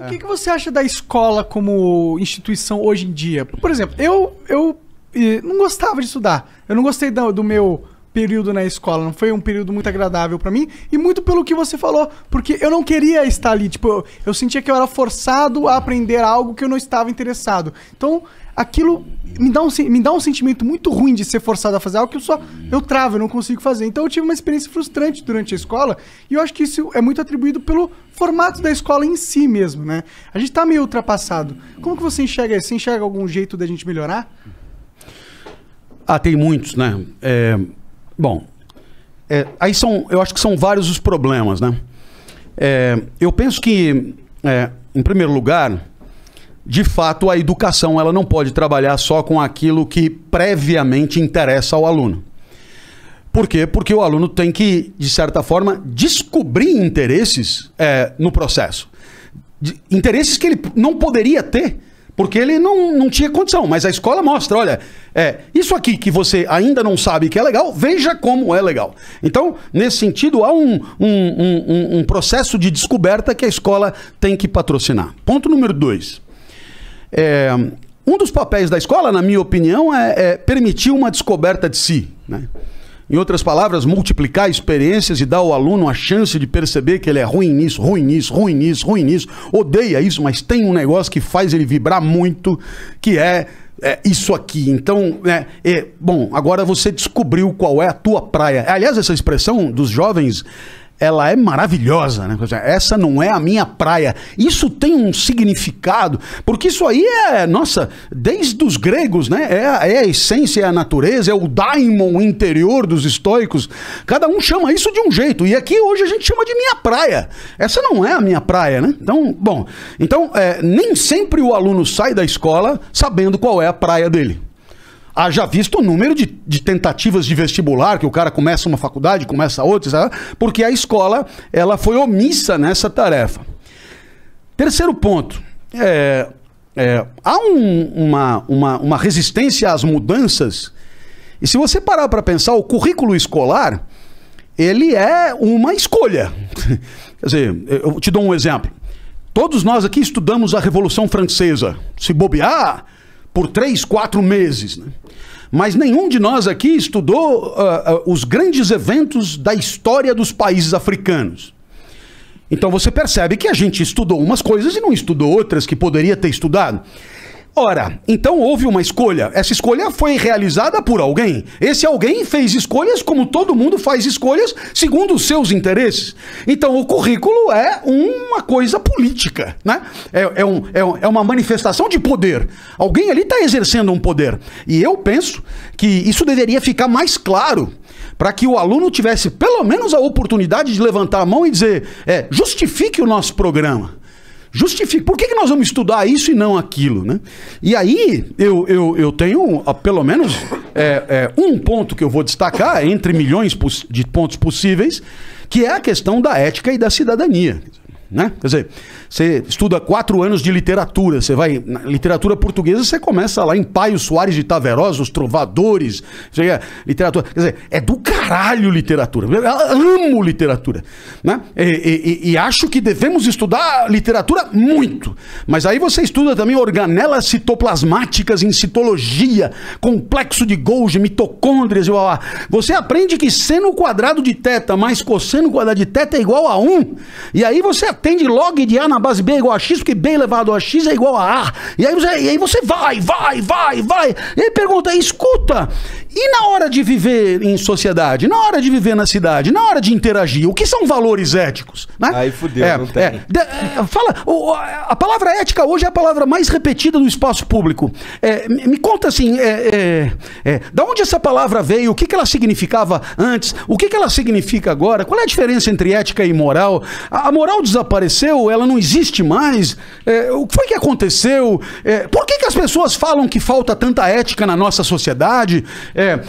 E o que você acha da escola como instituição hoje em dia? Por exemplo, eu não gostava de estudar. Eu não gostei do meu período na escola. Não foi um período muito agradável pra mim. E muito pelo que você falou. Porque eu não queria estar ali. Tipo, eu sentia que eu era forçado a aprender algo que eu não estava interessado. Então, aquilo me dá um sentimento muito ruim de ser forçado a fazer algo que eu travo, eu não consigo fazer. Então eu tive uma experiência frustrante durante a escola e eu acho que isso é muito atribuído pelo formato da escola em si mesmo, né? A gente tá meio ultrapassado. Como que você enxerga isso? Você enxerga algum jeito da gente melhorar? Tem muitos, né? Aí eu acho que são vários os problemas, né? Eu penso que, em primeiro lugar, de fato, a educação ela não pode trabalhar só com aquilo que previamente interessa ao aluno. Por quê? Porque o aluno tem que, de certa forma, descobrir interesses no processo. Interesses que ele não poderia ter, porque ele não tinha condição. Mas a escola mostra, olha, isso aqui que você ainda não sabe que é legal, veja como é legal. Então, nesse sentido, há um processo de descoberta que a escola tem que patrocinar. Ponto número 2. Um dos papéis da escola, na minha opinião, é permitir uma descoberta de si, né? Em outras palavras, multiplicar experiências e dar ao aluno a chance de perceber que ele é ruim nisso, ruim nisso, ruim nisso, ruim nisso, odeia isso, mas tem um negócio que faz ele vibrar muito, que é isso aqui. Então, bom, agora você descobriu qual é a tua praia. Aliás, essa expressão dos jovens, ela é maravilhosa, né? Essa não é a minha praia. Isso tem um significado, porque isso aí nossa, desde os gregos, né? É a essência, é a natureza, é o daimon interior dos estoicos. Cada um chama isso de um jeito. E aqui hoje a gente chama de minha praia. Essa não é a minha praia, né? Então, bom, nem sempre o aluno sai da escola sabendo qual é a praia dele. Haja visto o número de tentativas de vestibular, que o cara começa uma faculdade, começa outra, sabe? Porque a escola ela foi omissa nessa tarefa. Terceiro ponto, há uma resistência às mudanças, e se você parar para pensar, o currículo escolar, ele é uma escolha. Quer dizer, eu te dou um exemplo. Todos nós aqui estudamos a Revolução Francesa, se bobear, por 3, 4 meses, né? Mas nenhum de nós aqui estudou os grandes eventos da história dos países africanos. Então você percebe que a gente estudou umas coisas e não estudou outras que poderia ter estudado. Ora, então houve uma escolha. Essa escolha foi realizada por alguém. Esse alguém fez escolhas como todo mundo faz escolhas segundo os seus interesses. Então o currículo é uma coisa política, né? É uma manifestação de poder. Alguém ali está exercendo um poder. E eu penso que isso deveria ficar mais claro para que o aluno tivesse pelo menos a oportunidade de levantar a mão e dizer, justifique o nosso programa. Justifique. Por que nós vamos estudar isso e não aquilo, né? E aí, eu tenho pelo menos um ponto que eu vou destacar, entre milhões de pontos possíveis, que é a questão da ética e da cidadania, né? Quer dizer, você estuda 4 anos de literatura, você vai na literatura portuguesa, você começa lá em Paio Soares de Taverosa, os trovadores, literatura, quer dizer, é do caralho literatura, eu amo literatura, né? E acho que devemos estudar literatura muito, mas aí você estuda também organelas citoplasmáticas em citologia, complexo de Golgi, mitocôndrias, você aprende que seno quadrado de θ mais cosseno quadrado de θ é igual a 1, e aí você atende log de A na base B é igual a X, porque B elevado a X é igual a A. E aí você vai. E aí pergunta, escuta, e na hora de viver em sociedade, na hora de viver na cidade, na hora de interagir, o que são valores éticos? Né? Aí fudeu, não tem. A palavra ética hoje é a palavra mais repetida no espaço público. Me conta assim, da onde essa palavra veio, o que ela significava antes, o que ela significa agora, qual é a diferença entre ética e moral? A moral desapareceu, ela não existe mais, o que foi que aconteceu? Por que as pessoas falam que falta tanta ética na nossa sociedade?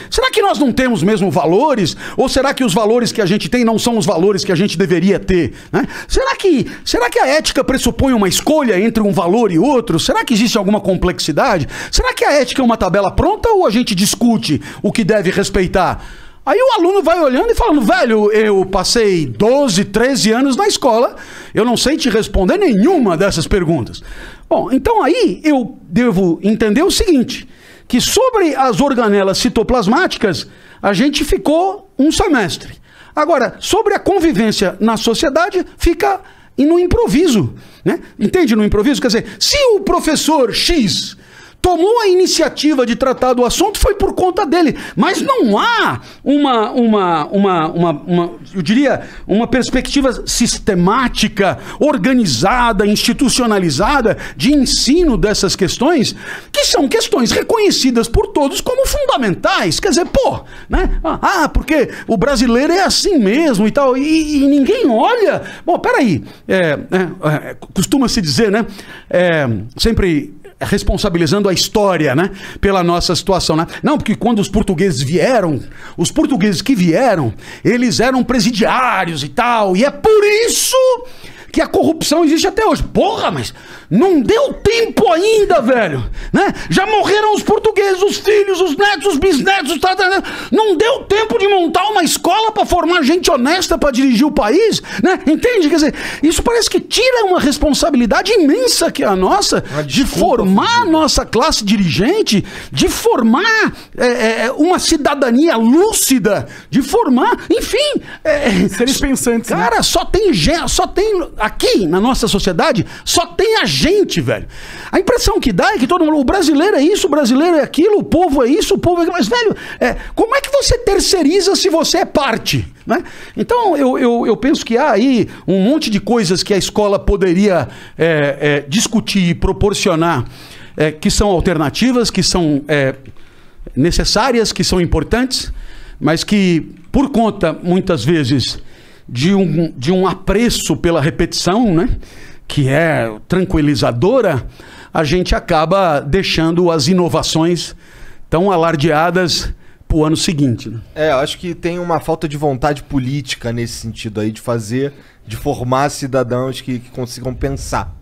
Será que nós não temos mesmo valores? Ou será que os valores que a gente tem não são os valores que a gente deveria ter? Né? Será que a ética pressupõe uma escolha entre um valor e outro? Será que existe alguma complexidade? Será que a ética é uma tabela pronta ou a gente discute o que deve respeitar? Aí o aluno vai olhando e falando, velho, eu passei 12, 13 anos na escola, eu não sei te responder nenhuma dessas perguntas. Bom, então aí eu devo entender o seguinte, que sobre as organelas citoplasmáticas, a gente ficou um semestre. Agora, sobre a convivência na sociedade, fica no improviso, né? Entende? No improviso, quer dizer, se o professor X tomou a iniciativa de tratar do assunto, foi por conta dele. Mas não há eu diria, uma perspectiva sistemática, organizada, institucionalizada de ensino dessas questões, que são questões reconhecidas por todos como fundamentais. Quer dizer, né? Porque o brasileiro é assim mesmo e tal, e ninguém olha. Bom, peraí, costuma-se dizer, né? Sempre responsabilizando a história, né, pela nossa situação, né? Não, porque quando os portugueses que vieram, eles eram presidiários e tal, e é por isso que a corrupção existe até hoje. Porra, mas não deu tempo ainda, velho, né? Já morreram os portugueses, os filhos, os netos, os bisnetos, não deu tempo de montar uma escola para formar gente honesta para dirigir o país, né? Entende? Quer dizer, isso parece que tira uma responsabilidade imensa que é a nossa, de formar a nossa classe dirigente, de formar uma cidadania lúcida, de formar, enfim... seres pensantes, cara, né? Só tem aqui na nossa sociedade, só tem a gente, velho. A impressão que dá é que todo mundo, o brasileiro é isso, o brasileiro é aquilo, o povo é isso, o povo é aquilo. Mas, velho, como é que você terceiriza se você é parte, né? Então, eu penso que há aí um monte de coisas que a escola poderia discutir e proporcionar, que são alternativas, que são necessárias, que são importantes, mas que, por conta, muitas vezes, de um apreço pela repetição, né, que é tranquilizadora, a gente acaba deixando as inovações tão alardeadas para o ano seguinte, né? Eu acho que tem uma falta de vontade política nesse sentido aí, de formar cidadãos que consigam pensar,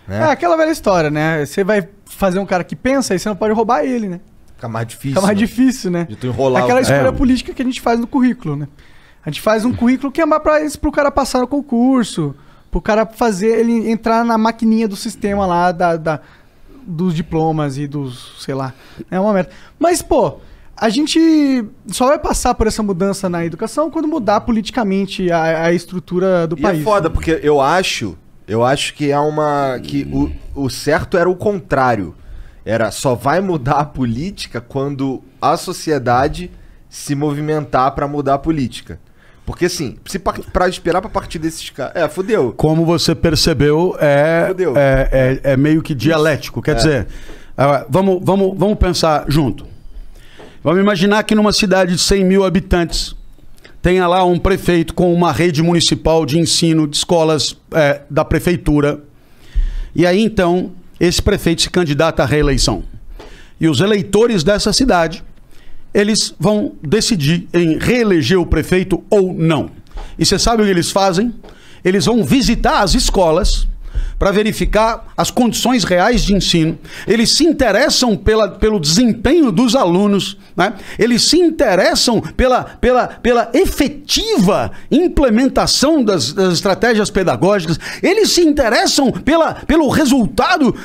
né? É aquela velha história, né? Você vai fazer um cara que pensa e você não pode roubar ele, né? Fica mais difícil. Fica mais difícil, né? De tu enrolar aquela escolha política que a gente faz no currículo, né? A gente faz um currículo que é mais pro cara passar no concurso, pro cara fazer ele entrar na maquininha do sistema lá, dos diplomas e dos, sei lá, é uma merda. Mas, a gente só vai passar por essa mudança na educação quando mudar politicamente a estrutura do país. E é foda, porque eu acho que que o certo era o contrário. Só vai mudar a política quando a sociedade se movimentar pra mudar a política. Porque assim, pra esperar pra partir desses caras... fudeu. Como você percebeu, é meio que dialético. Quer dizer, vamos pensar junto. Vamos imaginar que numa cidade de 100 mil habitantes tenha lá um prefeito com uma rede municipal de ensino de escolas da prefeitura. E aí então, esse prefeito se candidata à reeleição. E os eleitores dessa cidade, eles vão decidir em reeleger o prefeito ou não. E você sabe o que eles fazem? Eles vão visitar as escolas para verificar as condições reais de ensino. Eles se interessam pelo desempenho dos alunos, né? Eles se interessam pela efetiva implementação das estratégias pedagógicas. Eles se interessam pelo resultado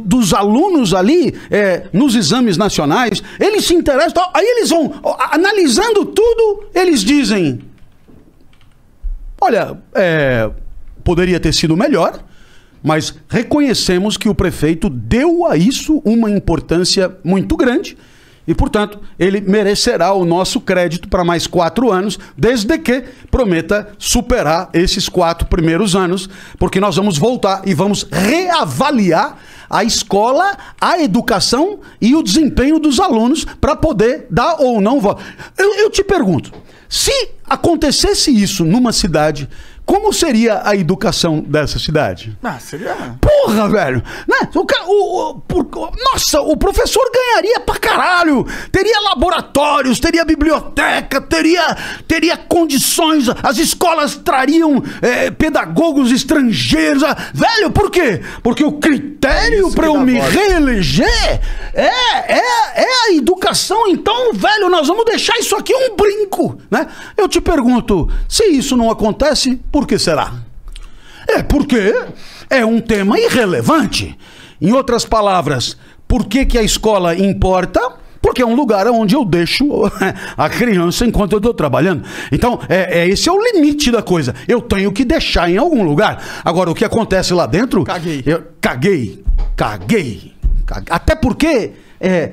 dos alunos ali nos exames nacionais. Eles se interessam. Aí eles vão, analisando tudo, eles dizem: olha, poderia ter sido melhor, mas reconhecemos que o prefeito deu a isso uma importância muito grande e, portanto, ele merecerá o nosso crédito para mais 4 anos, desde que prometa superar esses 4 primeiros anos, porque nós vamos voltar e vamos reavaliar a escola, a educação e o desempenho dos alunos para poder dar ou não voto. Eu te pergunto, se acontecesse isso numa cidade, como seria a educação dessa cidade? Seria... Porra, velho! Né? Nossa, o professor ganharia pra caralho! Teria laboratórios, teria biblioteca, teria condições, as escolas trariam pedagogos estrangeiros. Velho, por quê? Porque o critério para eu me reeleger É a educação, então, velho, nós vamos deixar isso aqui um brinco, né? Eu te pergunto, se isso não acontece, por que será? É porque é um tema irrelevante. Em outras palavras, por que a escola importa? Porque é um lugar onde eu deixo a criança enquanto eu estou trabalhando. Então, esse é o limite da coisa. Eu tenho que deixar em algum lugar. Agora, o que acontece lá dentro... Caguei. Até porque...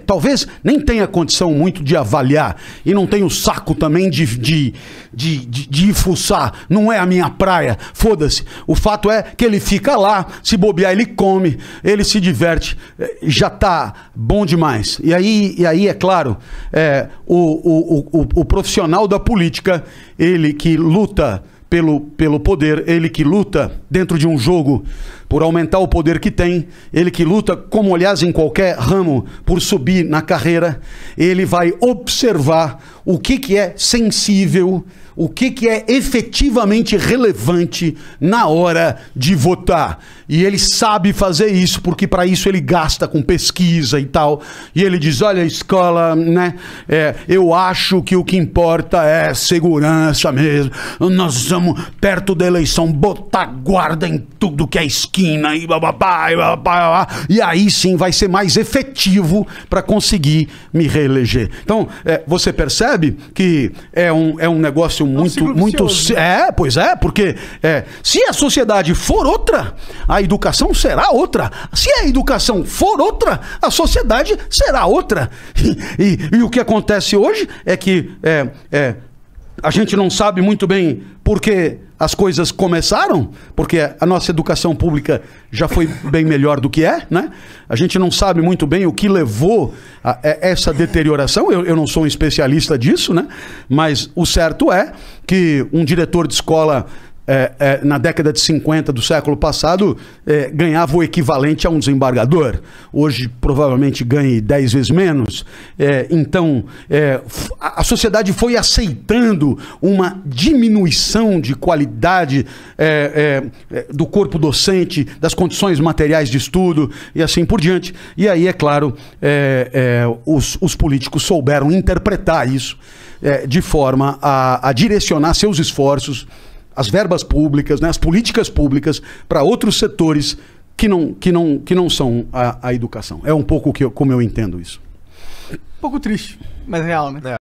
talvez nem tenha condição muito de avaliar e não tenho saco também de ir fuçar. Não é a minha praia, foda-se. O fato é que ele fica lá, se bobear ele come, ele se diverte, já tá bom demais. E aí é claro, o profissional da política, ele que luta pelo poder, ele que luta dentro de um jogo por aumentar o poder que tem, ele que luta, como aliás em qualquer ramo, por subir na carreira, ele vai observar o que é sensível, o que é efetivamente relevante na hora de votar. E ele sabe fazer isso, porque para isso ele gasta com pesquisa e tal. E ele diz, olha, escola, né? Eu acho que o que importa é segurança mesmo. Nós vamos, perto da eleição, botar guarda em tudo que é esquina e bababá, e aí sim vai ser mais efetivo para conseguir me reeleger. Então, você percebe que é um negócio muito... Pois é, porque se a sociedade for outra, a educação será outra. Se a educação for outra, a sociedade será outra. E o que acontece hoje é que a gente não sabe muito bem por que as coisas começaram, porque a nossa educação pública já foi bem melhor do que né? A gente não sabe muito bem o que levou a essa deterioração. Eu não sou um especialista disso, né? Mas o certo é que um diretor de escola na década de 50 do século passado ganhava o equivalente a um desembargador. Hoje provavelmente ganhe 10 vezes menos. Então a sociedade foi aceitando uma diminuição de qualidade do corpo docente, das condições materiais de estudo e assim por diante. E aí, é claro, os políticos souberam interpretar isso de forma a direcionar seus esforços, as verbas públicas, né, as políticas públicas para outros setores que não são a educação. É um pouco como eu entendo isso. Um pouco triste, mas real, né?